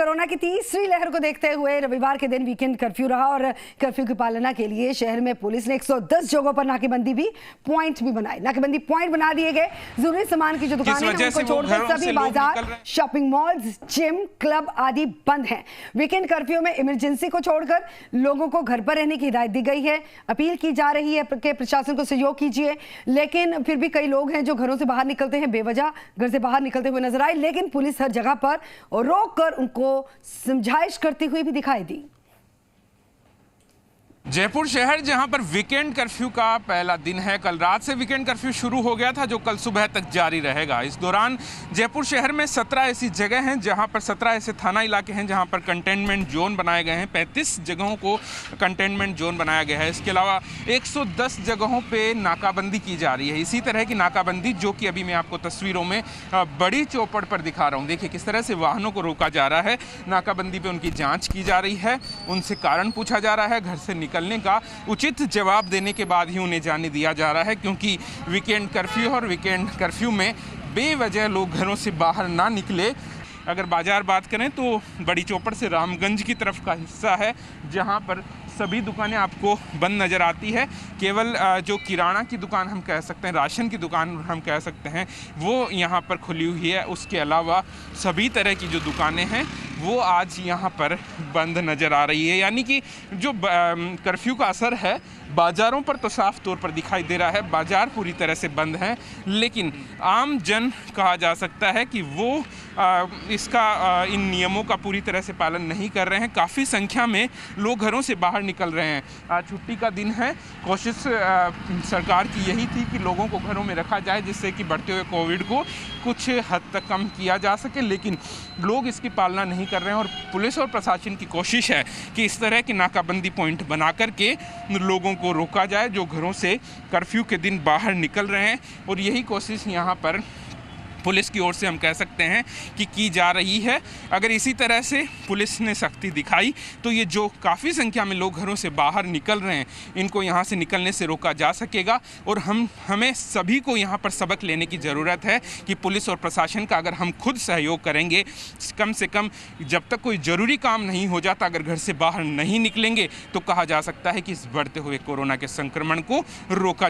Corona की तीसरी लहर को देखते हुए रविवार के दिन वीकेंड कर्फ्यू रहा और कर्फ्यू की पालना के लिए शहर में पुलिस ने 110 जगहों पर नाकेबंदी भी पॉइंट भी बनाए। नाकेबंदी पॉइंट बना दिए गए। जरूरी सामान की जो दुकानें हैं उनको छोड़कर सभी बाजार, शॉपिंग मॉल्स, जिम, क्लब आदि बंद हैं। वीकेंड कर्फ्यू में इमरजेंसी को छोड़कर लोगों को घर पर रहने की हिदायत दी गई है। अपील की जा रही है कि प्रशासन को सहयोग कीजिए, लेकिन फिर भी कई लोग हैं जो घरों से बाहर निकलते हैं, बेवजह घर से बाहर निकलते हुए नजर आए, लेकिन पुलिस हर जगह पर रोक कर उनको समझाइश करती हुई भी दिखाई दी। जयपुर शहर जहां पर वीकेंड कर्फ्यू का पहला दिन है। कल रात से वीकेंड कर्फ्यू शुरू हो गया था जो कल सुबह तक जारी रहेगा। इस दौरान जयपुर शहर में 17 ऐसी जगह हैं जहां पर 17 ऐसे थाना इलाके हैं जहां पर कंटेनमेंट जोन बनाए गए हैं। 35 जगहों को कंटेनमेंट जोन बनाया गया है। इसके अलावा 110 जगहों पे नाकाबंदी की जा रही है। इसी तरह की नाकाबंदी जो कि अभी मैं आपको तस्वीरों में बड़ी चौपड़ पर दिखा रहा हूँ। देखिए किस तरह से वाहनों को रोका जा रहा है। नाकाबंदी पर उनकी जाँच की जा रही है, उनसे कारण पूछा जा रहा है। घर से निकलने का उचित जवाब देने के बाद ही उन्हें जाने दिया जा रहा है, क्योंकि वीकेंड कर्फ्यू और वीकेंड कर्फ्यू में बेवजह लोग घरों से बाहर ना निकले। अगर बाजार बात करें तो बड़ी चौपड़ से रामगंज की तरफ का हिस्सा है जहां पर सभी दुकानें आपको बंद नज़र आती है। केवल जो किराना की दुकान हम कह सकते हैं, राशन की दुकान हम कह सकते हैं, वो यहाँ पर खुली हुई है। उसके अलावा सभी तरह की जो दुकानें हैं वो आज यहाँ पर बंद नज़र आ रही है। यानी कि जो कर्फ्यू का असर है बाज़ारों पर तो साफ तौर पर दिखाई दे रहा है। बाज़ार पूरी तरह से बंद हैं, लेकिन आम जन कहा जा सकता है कि वो इन नियमों का पूरी तरह से पालन नहीं कर रहे हैं। काफ़ी संख्या में लोग घरों से बाहर निकल रहे हैं। आज छुट्टी का दिन है। कोशिश सरकार की यही थी कि लोगों को घरों में रखा जाए जिससे कि बढ़ते हुए कोविड को कुछ हद तक कम किया जा सके, लेकिन लोग इसकी पालना नहीं कर रहे हैं। और पुलिस और प्रशासन की कोशिश है कि इस तरह की नाकाबंदी पॉइंट बना करके लोगों को रोका जाए जो घरों से कर्फ्यू के दिन बाहर निकल रहे हैं। और यही कोशिश यहाँ पर पुलिस की ओर से हम कह सकते हैं कि की जा रही है। अगर इसी तरह से पुलिस ने सख्ती दिखाई तो ये जो काफ़ी संख्या में लोग घरों से बाहर निकल रहे हैं इनको यहाँ से निकलने से रोका जा सकेगा। और हमें सभी को यहाँ पर सबक लेने की ज़रूरत है कि पुलिस और प्रशासन का अगर हम खुद सहयोग करेंगे, कम से कम जब तक कोई ज़रूरी काम नहीं हो जाता, अगर घर से बाहर नहीं निकलेंगे तो कहा जा सकता है कि इस बढ़ते हुए कोरोना के संक्रमण को रोका